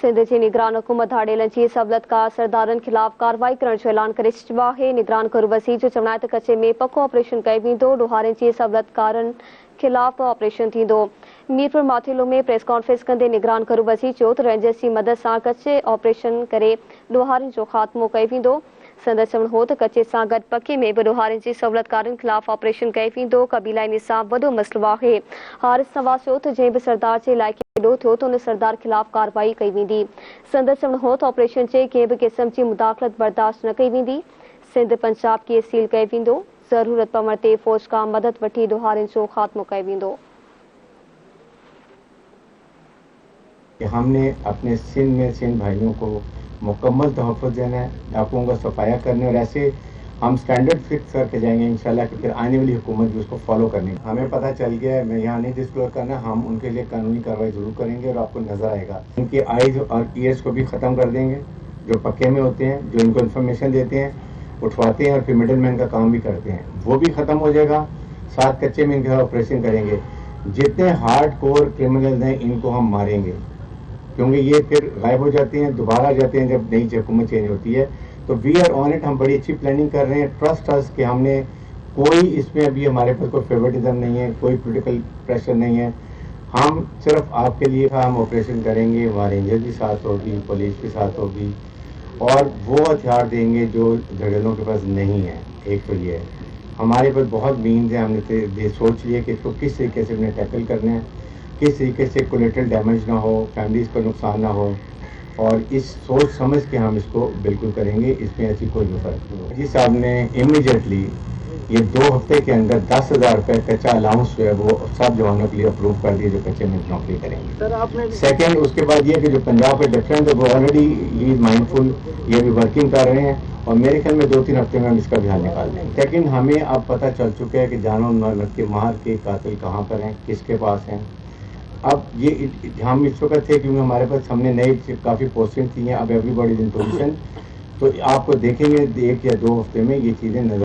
सिंध जी निगरान हुकूमत हाड़ेलन जी सहूलतकार सरदारन खिलाफ कार्रवाई करण जो ऐलान करे चुको आहे। निगरान करू वसी जो चवण आहे त कचे में पको ऑपरेशन कयो वेंदो। ॾोहारनि जी सहूलतकारनि खिलाफ ऑपरेशन थींदो। मीरपुर माथेलो में प्रेस कॉन्फ्रेंस कंदे निगरान करू वसी चयो त रेंजर्स जी मदद सां कचे ऑपरेशन करे ॾोहारनि जो ख़ात्मो कयो वेंदो। संदसि चवण हो त कचे सां गॾु पके में बि ॾोहारनि जी सहूलतकारनि खिलाफ ऑपरेशन कयो वेंदो। क़बीलाई निसाब वॾो मसइलो आहे। हारिस नवाज़ चयो त जंहिं बि सरदार जे इलाइक़े थियो त उन सरदार खिलाफ कार्रवाई कई वेंदी। संदसि चवण हो त ऑपरेशन जे कंहिं बि क़िस्म जी मुदाख़लत बर्दाश्त न कई वेंदी। सिंध पंजाब खे सील कयो वेंदो। ज़रूरत पवण ते फ़ौज खां मदद वठी ॾोहारनि जो ख़ात्मो कयो वेंदो। हमने अपने सिंध में सिंध भाइयों को मुकम्मल तहफ़्फ़ुज़ देना है, डाकुओं का सफाया करने, और ऐसे हम स्टैंडर्ड फिक्स करके जाएंगे इंशाल्लाह कि फिर आने वाली हुकूमत भी उसको फॉलो करनी। हमें पता चल गया है, मैं यहाँ नहीं डिस्क्लोज करना, हम उनके लिए कानूनी कार्रवाई जरूर करेंगे और आपको नजर आएगा। उनके आईज और ईयर्स को भी ख़त्म कर देंगे जो पक्के में होते हैं, जो इनको इन्फॉर्मेशन देते हैं, उठवाते हैं और फिर मिडल मैन का काम भी करते हैं, वो भी ख़त्म हो जाएगा। साथ कच्चे में इनका ऑपरेशन करेंगे। जितने हार्ड कोर क्रिमिनल हैं इनको हम मारेंगे, क्योंकि ये फिर गायब हो जाते हैं, दोबारा आ जाते हैं जब नई हुकूमत चेंज होती है। तो वी आर ऑन इट, हम बड़ी अच्छी प्लानिंग कर रहे हैं। ट्रस्ट अस कि हमने कोई इसमें अभी हमारे पास कोई फेवरेटिज्म नहीं है, कोई पॉलिटिकल प्रेशर नहीं है। हम सिर्फ आपके लिए हम ऑपरेशन करेंगे, वहाँ रेंजर भी साथ होगी, पुलिस भी साथ होगी, और वो हथियार देंगे जो झगड़ों के पास नहीं है। एक तो ये है, हमारे पास बहुत मीन्स है। हमने ये सोच लिया कि इसको किस तरीके से हमने टैकल करना है, किस तरीके से कोलेटरल डैमेज ना हो, फैमिलीज को नुकसान ना हो, और इस सोच समझ के हम इसको बिल्कुल करेंगे। इसमें ऐसी कोई फर्क नहीं होगा। जी साहब ने इमीडिएटली ये 2 हफ्ते के अंदर 10,000 रुपये कच्चा अलाउंस जो है वो सब जवानों के लिए अप्रूव कर दिए जो कच्चे में नौकरी करेंगे। सर आपने सेकेंड उसके बाद ये कि जो पंजाब के डिफरेंट है वो ऑलरेडी ही इज माइंडफुल, ये भी वर्किंग कर रहे हैं, और मेरे ख्याल में 2-3 हफ्ते में हम इसका भी हल निकाल देंगे। लेकिन हमें अब पता चल चुका है कि जानो माल के मार के कातिल कहाँ पर हैं, किसके पास हैं। अब ये हम इस वक्त थे क्योंकि हमारे पास हमने नई काफ़ी पोस्टिंग थी हैं। अब एवरीबॉडी इन पोजीशन, तो आपको देखेंगे 1 या 2 हफ्ते में ये चीज़ें नजर